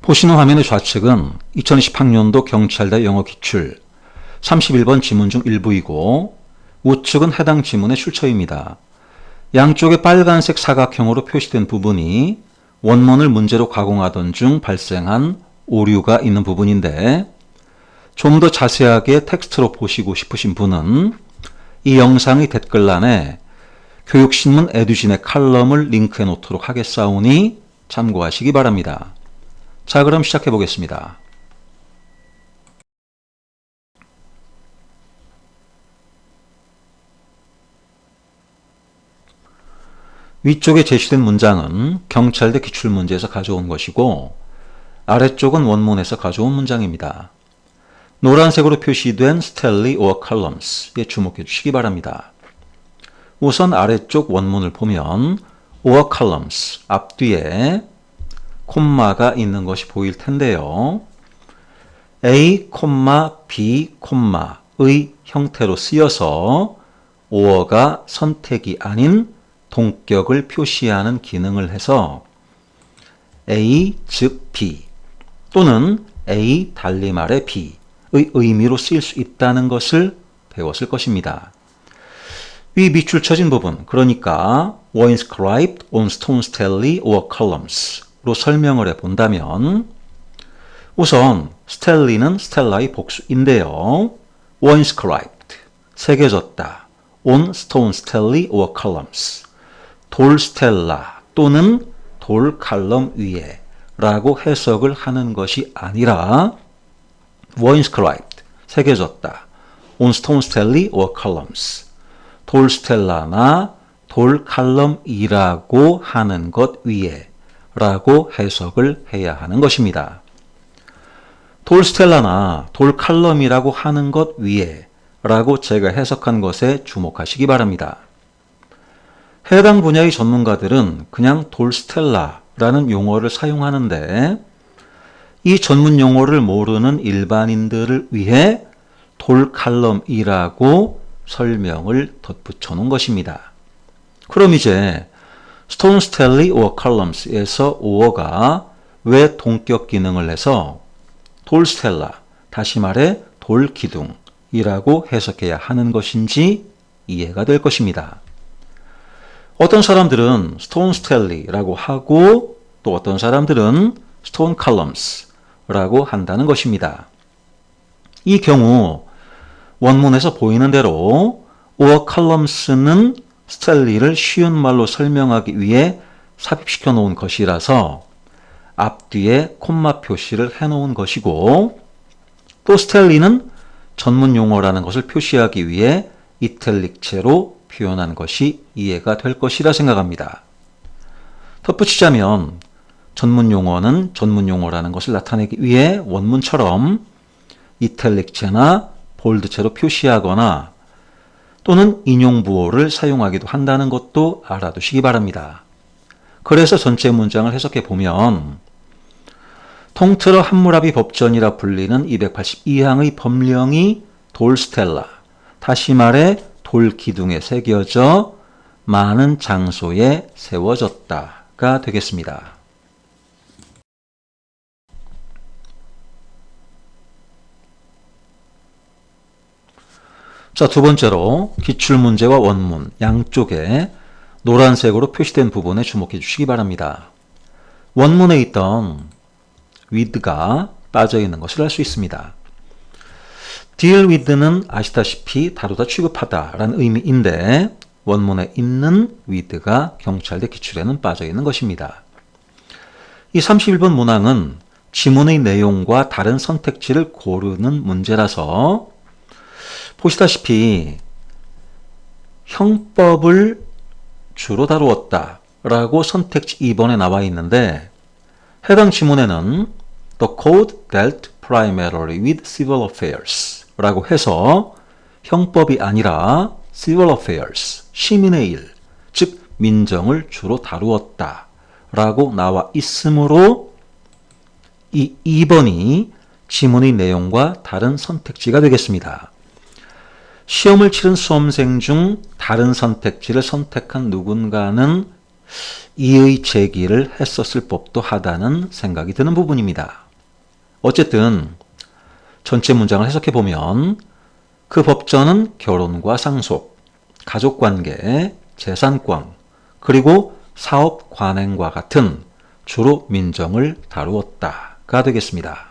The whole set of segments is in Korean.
보시는 화면의 좌측은 2020학년도 경찰대 영어 기출 31번 지문 중 일부이고 우측은 해당 지문의 출처입니다. 양쪽에 빨간색 사각형으로 표시된 부분이 원문을 문제로 가공하던 중 발생한 오류가 있는 부분인데 좀 더 자세하게 텍스트로 보시고 싶으신 분은 이 영상의 댓글란에 교육신문 에듀진의 칼럼을 링크해 놓도록 하겠사오니 참고하시기 바랍니다. 자, 그럼 시작해 보겠습니다. 위쪽에 제시된 문장은 경찰대 기출문제에서 가져온 것이고 아래쪽은 원문에서 가져온 문장입니다. 노란색으로 표시된 스텔리 or columns에 주목해 주시기 바랍니다. 우선 아래쪽 원문을 보면 or columns 앞뒤에 콤마가 있는 것이 보일 텐데요. A, B, 의 형태로 쓰여서 or가 선택이 아닌 동격을 표시하는 기능을 해서 A, 즉 B 또는 A 달리 말해 B의 의미로 쓰일 수 있다는 것을 배웠을 것입니다. 위 밑줄 쳐진 부분, 그러니까 were inscribed on stone stelae or columns로 설명을 해본다면 우선 stelae는 stella의 복수인데요. were inscribed, 새겨졌다. on stone stelae or columns, 돌 스텔라 또는 돌 칼럼 위에 라고 해석을 하는 것이 아니라 were inscribed, 새겨졌다. on stone stelae or columns, 돌 스텔라나 돌 칼럼이라고 하는 것 위에 라고 해석을 해야 하는 것입니다. 돌 스텔라나 돌 칼럼이라고 하는 것 위에 라고 제가 해석한 것에 주목하시기 바랍니다. 해당 분야의 전문가들은 그냥 돌 스텔라라는 용어를 사용하는데 이 전문 용어를 모르는 일반인들을 위해 돌 칼럼이라고 설명을 덧붙여 놓은 것입니다. 그럼 이제 stone stelae or columns에서 or가 왜 동격 기능을 해서 돌 스텔라, 다시 말해 돌 기둥이라고 해석해야 하는 것인지 이해가 될 것입니다. 어떤 사람들은 stone stelae라고 하고 또 어떤 사람들은 stone columns라고 한다는 것입니다. 이 경우 원문에서 보이는 대로 or columns는 스텔리를 쉬운 말로 설명하기 위해 삽입시켜 놓은 것이라서 앞뒤에 콤마 표시를 해 놓은 것이고 또 스텔리는 전문 용어라는 것을 표시하기 위해 이탈릭체로 표현한 것이 이해가 될 것이라 생각합니다. 덧붙이자면 전문 용어는 전문 용어라는 것을 나타내기 위해 원문처럼 이탈릭체나 볼드체로 표시하거나 또는 인용부호를 사용하기도 한다는 것도 알아두시기 바랍니다. 그래서 전체 문장을 해석해 보면 통틀어 함무라비 법전이라 불리는 282항의 법령이 돌 스텔라, 다시 말해 돌 기둥에 새겨져 많은 장소에 세워졌다가 되겠습니다. 자, 두 번째로 기출문제와 원문 양쪽에 노란색으로 표시된 부분에 주목해 주시기 바랍니다. 원문에 있던 with가 빠져 있는 것을 알 수 있습니다. deal with는 아시다시피 다루다 취급하다 라는 의미인데 원문에 있는 with가 경찰대 기출에는 빠져 있는 것입니다. 이 31번 문항은 지문의 내용과 다른 선택지를 고르는 문제라서 보시다시피 형법을 주로 다루었다 라고 선택지 2번에 나와 있는데 해당 지문에는 The code dealt primarily with civil affairs 라고 해서 형법이 아니라 civil affairs, 시민의 일, 즉 민정을 주로 다루었다 라고 나와 있으므로 이 2번이 지문의 내용과 다른 선택지가 되겠습니다. 시험을 치른 수험생 중 다른 선택지를 선택한 누군가는 이의 제기를 했었을 법도 하다는 생각이 드는 부분입니다. 어쨌든 전체 문장을 해석해 보면 그 법전은 결혼과 상속, 가족관계, 재산권, 그리고 사업 관행과 같은 주로 민정을 다루었다가 되겠습니다.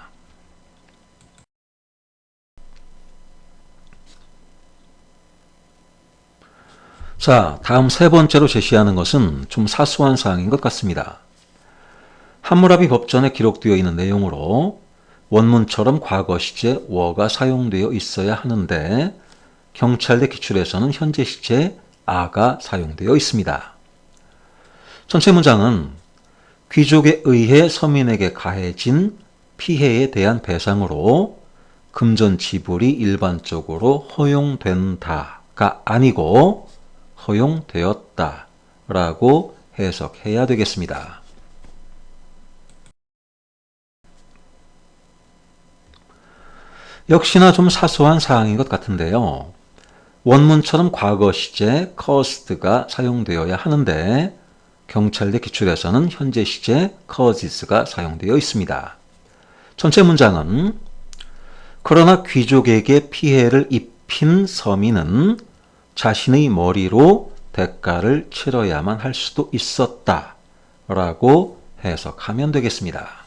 자, 다음 세 번째로 제시하는 것은 좀 사소한 사항인 것 같습니다. 함무라비 법전에 기록되어 있는 내용으로 원문처럼 과거 시제 워가 사용되어 있어야 하는데 경찰대 기출에서는 현재 시제 아가 사용되어 있습니다. 전체 문장은 귀족에 의해 서민에게 가해진 피해에 대한 배상으로 금전 지불이 일반적으로 허용된다가 아니고 허용되었다라고 해석해야 되겠습니다. 역시나 좀 사소한 사항인 것 같은데요. 원문처럼 과거 시제 caused가 사용되어야 하는데 경찰대 기출에서는 현재 시제 causes가 사용되어 있습니다. 전체 문장은 그러나 귀족에게 피해를 입힌 서민은 자신의 머리로 대가를 치러야만 할 수도 있었다 라고 해석하면 되겠습니다.